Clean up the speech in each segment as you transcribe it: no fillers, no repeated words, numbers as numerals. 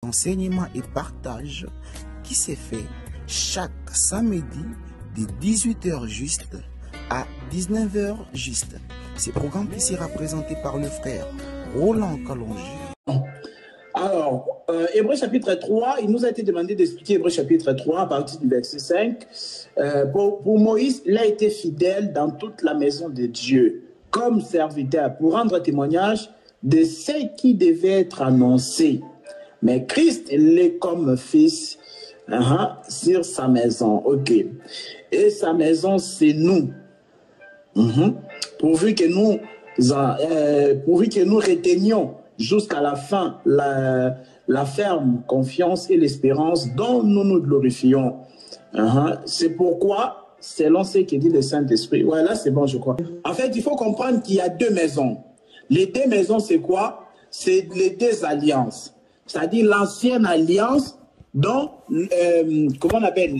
enseignement et partage qui s'est fait chaque samedi de 18h juste à 19h juste. Ce programme qui sera présenté par le frère Roland Kalonji. Alors, Hébreux chapitre 3, il nous a été demandé d'expliquer Hébreux chapitre 3 à partir du verset 5. Pour Moïse, il a été fidèle dans toute la maison de Dieu, comme serviteur, pour rendre témoignage de ce qui devait être annoncé. Mais Christ l'est comme fils sur sa maison. Ok. Et sa maison, c'est nous. Pourvu que nous retenions jusqu'à la fin la ferme confiance et l'espérance dont nous nous glorifions. C'est pourquoi, selon ce que dit le Saint-Esprit, ouais, là c'est bon je crois. En fait, il faut comprendre qu'il y a deux maisons. Les deux maisons, c'est quoi? C'est les deux alliances. C'est-à-dire l'ancienne alliance dont, comment on appelle,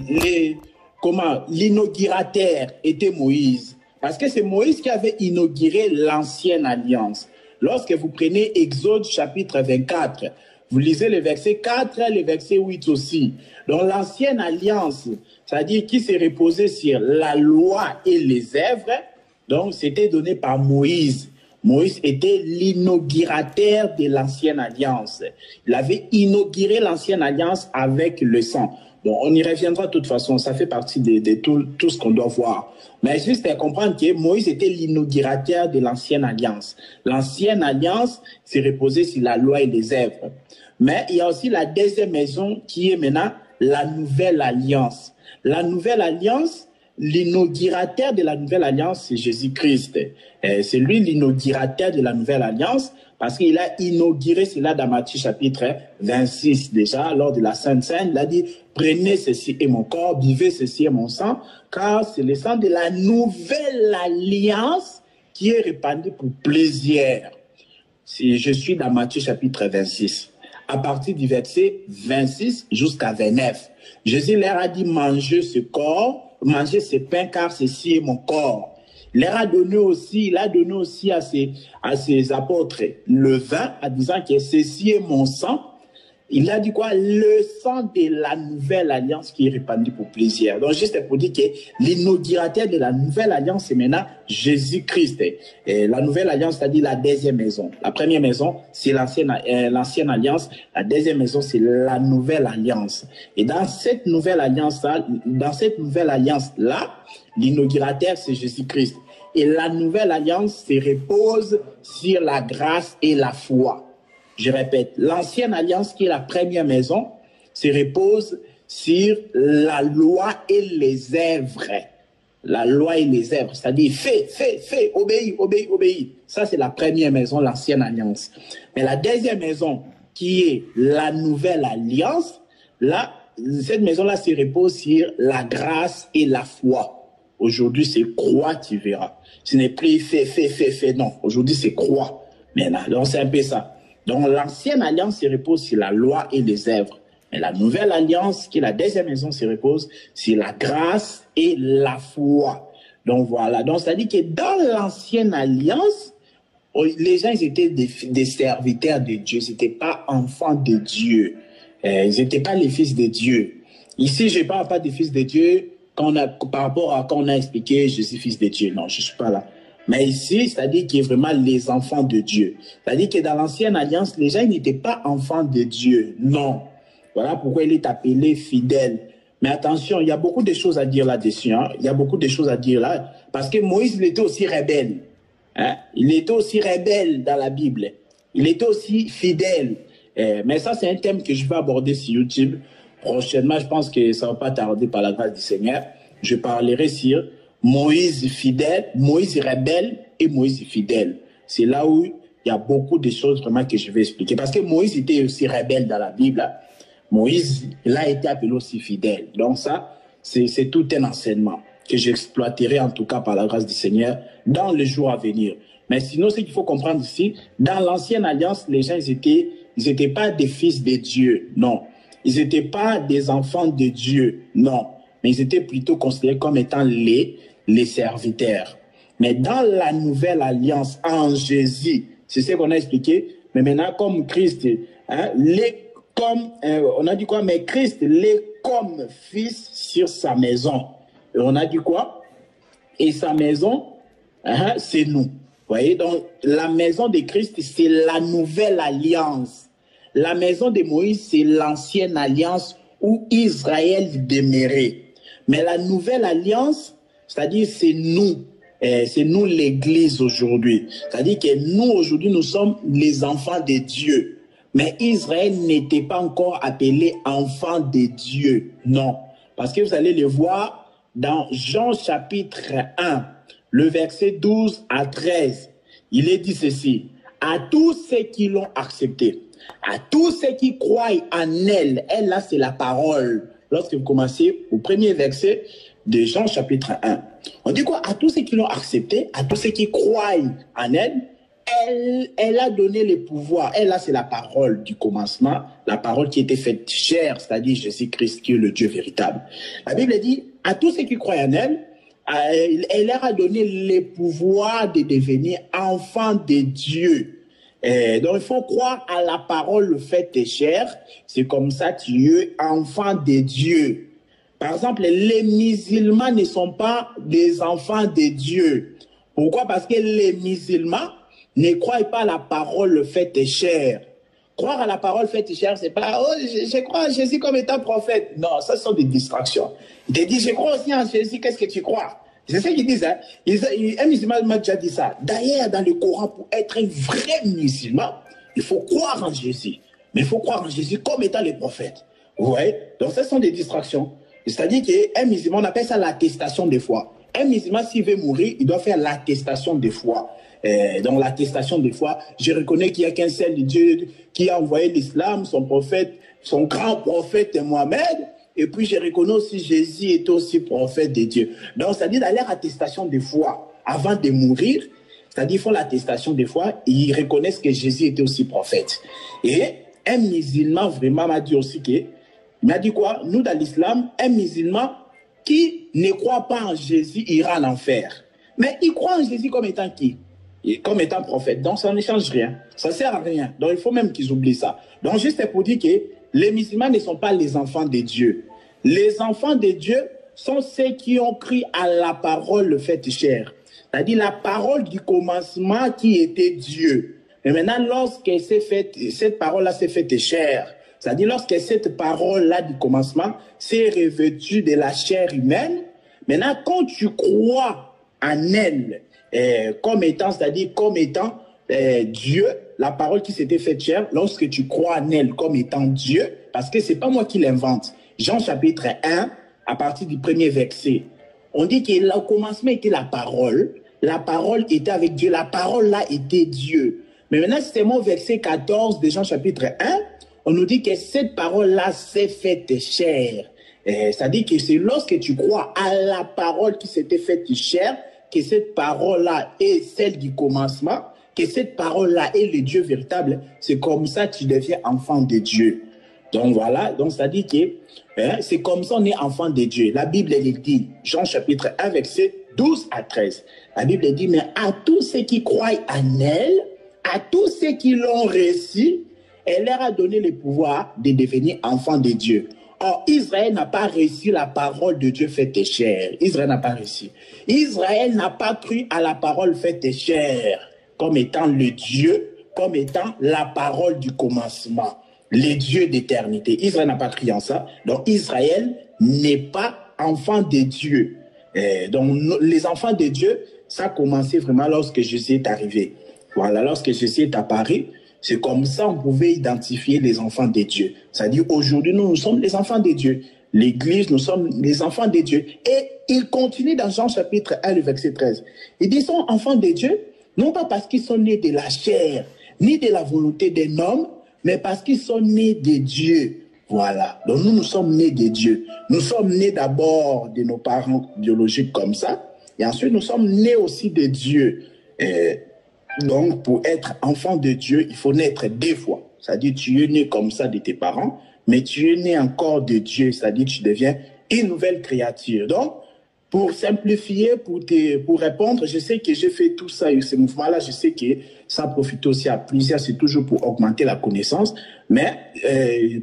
l'inaugurateur était Moïse. Parce que c'est Moïse qui avait inauguré l'ancienne alliance. Lorsque vous prenez Exode chapitre 24, vous lisez le verset 4 et le verset 8 aussi. Donc l'ancienne alliance, c'est-à-dire qui s'est reposée sur la loi et les œuvres, donc c'était donné par Moïse. Moïse était l'inaugurateur de l'ancienne alliance. Il avait inauguré l'ancienne alliance avec le sang. Bon, on y reviendra de toute façon, ça fait partie de tout ce qu'on doit voir. Mais juste à comprendre que Moïse était l'inaugurateur de l'ancienne alliance. L'ancienne alliance s'est reposée sur la loi et les œuvres. Mais il y a aussi la deuxième maison qui est maintenant la nouvelle alliance. La nouvelle alliance, l'inaugurateur de la nouvelle alliance, c'est Jésus-Christ. C'est lui l'inaugurateur de la nouvelle alliance parce qu'il a inauguré cela dans Matthieu chapitre 26 déjà, lors de la Sainte Seine. Il a dit, prenez ceci est mon corps, buvez ceci est mon sang, car c'est le sang de la nouvelle alliance qui est répandu pour plaisir. Si je suis dans Matthieu chapitre 26, à partir du verset 26 jusqu'à 29, Jésus leur a dit, mangez ce corps, mangez ce pain, car ceci est mon corps. Il a donné aussi à ses apôtres le vin, en disant que ceci est mon sang. Il a dit quoi? Le sang de la nouvelle alliance qui est répandu pour plaisir. Donc, juste pour dire que l'inaugurateur de la nouvelle alliance, c'est maintenant Jésus-Christ. Et la nouvelle alliance, c'est-à-dire la deuxième maison. La première maison, c'est l'ancienne alliance. La deuxième maison, c'est la nouvelle alliance. Et dans cette nouvelle alliance-là, l'inaugurateur, c'est Jésus-Christ. Et la nouvelle alliance se repose sur la grâce et la foi. Je répète, l'ancienne alliance qui est la première maison se repose sur la loi et les œuvres. La loi et les œuvres, c'est-à-dire fais, obéis. Ça, c'est la première maison, l'ancienne alliance. Mais la deuxième maison, qui est la nouvelle alliance, là, cette maison-là se repose sur la grâce et la foi. Aujourd'hui, c'est croix qui verra. Ce n'est plus fais, non. Aujourd'hui, c'est croix. Maintenant, donc c'est un peu ça. Donc, l'ancienne alliance se repose sur la loi et les œuvres. Mais la nouvelle alliance, qui est la deuxième maison, se repose sur la grâce et la foi. Donc, voilà. Donc, c'est-à-dire que dans l'ancienne alliance, les gens, ils étaient des serviteurs de Dieu. Ils n'étaient pas enfants de Dieu. Ils n'étaient pas les fils de Dieu. Ici, je ne parle pas des fils de Dieu par rapport à quand on a expliqué je suis fils de Dieu. Non, je ne suis pas là. Mais ici, c'est-à-dire qu'il y a vraiment les enfants de Dieu. C'est-à-dire que dans l'ancienne alliance, les gens n'étaient pas enfants de Dieu. Non. Voilà pourquoi il est appelé fidèle. Mais attention, il y a beaucoup de choses à dire là-dessus. Il y a beaucoup de choses à dire là. Parce que Moïse, il était aussi rebelle. Il était aussi rebelle dans la Bible. Il était aussi fidèle. Mais ça, c'est un thème que je vais aborder sur YouTube. Prochainement, je pense que ça ne va pas tarder par la grâce du Seigneur. Je parlerai sur Moïse fidèle, Moïse rebelle et Moïse fidèle. C'est là où il y a beaucoup de choses vraiment que je vais expliquer. Parce que Moïse était aussi rebelle dans la Bible. Moïse, il a été appelé aussi fidèle. Donc ça, c'est tout un enseignement que j'exploiterai en tout cas par la grâce du Seigneur dans les jours à venir. Mais sinon, ce qu'il faut comprendre ici, dans l'ancienne alliance, les gens, ils n'étaient pas des fils de Dieu, non. Ils n'étaient pas des enfants de Dieu, non. Mais ils étaient plutôt considérés comme étant les serviteurs. Mais dans la nouvelle alliance en Jésus, c'est ce qu'on a expliqué, mais maintenant comme Christ comme, on a dit quoi? Mais Christ l'est comme fils sur sa maison. Et on a dit quoi? Et sa maison, c'est nous. Vous voyez, donc la maison de Christ, c'est la nouvelle alliance. La maison de Moïse, c'est l'ancienne alliance où Israël demeurait. Mais la nouvelle alliance, c'est-à-dire c'est nous l'Église aujourd'hui. C'est-à-dire que nous, aujourd'hui, nous sommes les enfants de Dieu. Mais Israël n'était pas encore appelé enfant de Dieu. Non. Parce que vous allez le voir dans Jean chapitre 1, le verset 12 à 13. Il est dit ceci: à tous ceux qui l'ont accepté, à tous ceux qui croient en elle, elle là c'est la parole. Lorsque vous commencez au premier verset de Jean chapitre 1, on dit quoi? À tous ceux qui l'ont accepté, à tous ceux qui croient en elle, elle a donné le pouvoir. Elle là c'est la parole du commencement, la parole qui était faite chair, c'est-à-dire Jésus-Christ qui est le Dieu véritable. La Bible dit, à tous ceux qui croient en elle, elle leur a donné le pouvoir de devenir enfants de Dieu. Donc, il faut croire à la parole faite chair. C'est comme ça que tu es enfant de Dieu. Par exemple, les musulmans ne sont pas des enfants de Dieu. Pourquoi? Parce que les musulmans ne croient pas à la parole faite chair. Croire à la parole faite chair, c'est pas « Oh, je crois en Jésus comme étant prophète ». Non, ça sont des distractions. Il te dit « Je crois aussi en Jésus, qu'est-ce que tu crois ?» C'est ça qu'ils disent. Hein? Un musulman m'a déjà dit ça. D'ailleurs, dans le Coran, pour être un vrai musulman, il faut croire en Jésus. Mais il faut croire en Jésus comme étant le prophète. Vous voyez? Donc, ce sont des distractions. C'est-à-dire qu'un musulman, on appelle ça l'attestation de foi. Un musulman, s'il veut mourir, il doit faire l'attestation de foi. Donc, l'attestation de foi, je reconnais qu'il n'y a qu'un seul Dieu qui a envoyé l'islam, son prophète, son grand prophète Mohamed. Et puis, je reconnais aussi Jésus est aussi prophète de Dieu. Donc, c'est-à-dire dans leur attestation de foi, avant de mourir, c'est-à-dire ils font l'attestation de foi et ils reconnaissent que Jésus était aussi prophète. Et un musulman vraiment m'a dit aussi que, il m'a dit quoi? Nous, dans l'islam, un musulman qui ne croit pas en Jésus ira en enfer. Mais il croit en Jésus comme étant qui? Comme étant prophète. Donc, ça ne change rien. Ça ne sert à rien. Donc, il faut même qu'ils oublient ça. Donc, juste pour dire que les musulmans ne sont pas les enfants de Dieu. Les enfants de Dieu sont ceux qui ont cru à la parole faite chair. C'est-à-dire la parole du commencement qui était Dieu. Mais maintenant, lorsque cette parole-là s'est faite chair, c'est-à-dire lorsque cette parole-là du commencement s'est revêtue de la chair humaine, maintenant, quand tu crois en elle comme étant, c'est-à-dire comme étant Dieu, la parole qui s'était faite chair, lorsque tu crois en elle comme étant Dieu, parce que ce n'est pas moi qui l'invente. Jean chapitre 1, à partir du premier verset, on dit que au commencement était la parole était avec Dieu, la parole là était Dieu. Mais maintenant, c'est mon verset 14 de Jean chapitre 1, on nous dit que cette parole-là s'est faite chair. C'est-à-dire que c'est lorsque tu crois à la parole qui s'était faite chair, que cette parole-là est celle du commencement, que cette parole-là est le Dieu véritable, c'est comme ça que tu deviens enfant de Dieu. Donc voilà, donc ça dit que c'est comme ça on est enfant de Dieu. La Bible, elle dit, Jean chapitre 1, verset 12 à 13. La Bible dit, mais à tous ceux qui croient en elle, à tous ceux qui l'ont reçu, elle leur a donné le pouvoir de devenir enfants de Dieu. Or, Israël n'a pas reçu la parole de Dieu faite chair. Israël n'a pas reçu. Israël n'a pas cru à la parole faite chair comme étant le Dieu, comme étant la parole du commencement, le Dieu d'éternité. Israël n'a pas cru en ça. Donc, Israël n'est pas enfant de Dieu. Donc, les enfants de Dieu, ça a commencé vraiment lorsque Jésus est arrivé. Voilà, lorsque Jésus est apparu, c'est comme ça qu'on pouvait identifier les enfants de Dieu. C'est-à-dire, aujourd'hui, nous sommes les enfants de Dieu. L'Église, nous sommes les enfants de Dieu. Et il continue dans Jean chapitre 1, le verset 13. Il dit, ils sont enfants de Dieu, non pas parce qu'ils sont nés de la chair, ni de la volonté d'un homme, mais parce qu'ils sont nés de Dieu. Voilà. Donc nous sommes nés de Dieu. Nous sommes nés d'abord de nos parents biologiques comme ça, et ensuite nous sommes nés aussi de Dieu. Donc pour être enfant de Dieu, il faut naître deux fois. C'est-à-dire tu es né comme ça de tes parents, mais tu es né encore de Dieu, c'est-à-dire tu deviens une nouvelle créature. Donc, pour simplifier, pour répondre, je sais que j'ai fait tout ça et ce mouvement-là, je sais que ça profite aussi à plusieurs, c'est toujours pour augmenter la connaissance. Mais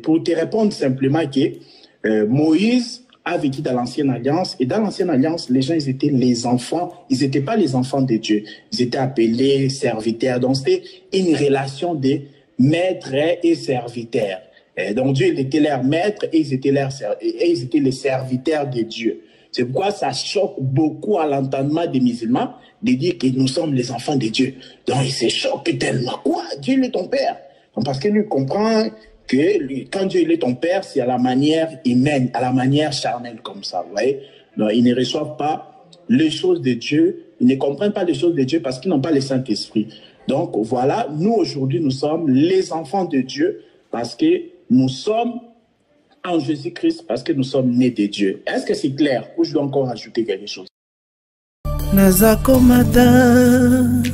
pour te répondre simplement que Moïse a vécu dans l'Ancienne Alliance, et dans l'Ancienne Alliance, les gens, ils étaient les enfants, ils n'étaient pas les enfants de Dieu, ils étaient appelés serviteurs. Donc c'était une relation de maître et serviteur. Donc Dieu, il était leur maître et ils étaient les serviteurs de Dieu. C'est pourquoi ça choque beaucoup à l'entendement des musulmans de dire que nous sommes les enfants de Dieu. Donc il se choque tellement. Quoi? Dieu il est ton père. Donc, parce que lui comprend que quand Dieu il est ton père, c'est à la manière humaine, à la manière charnelle comme ça. Vous voyez? Donc ils ne reçoivent pas les choses de Dieu, ils ne comprennent pas les choses de Dieu parce qu'ils n'ont pas le Saint-Esprit. Donc voilà, nous aujourd'hui nous sommes les enfants de Dieu parce que nous sommes en Jésus-Christ, parce que nous sommes nés de Dieu. Est-ce que c'est clair ou je dois encore ajouter quelque chose? Nazako matangai,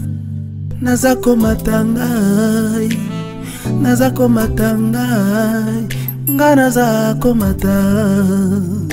nga nazako matangai.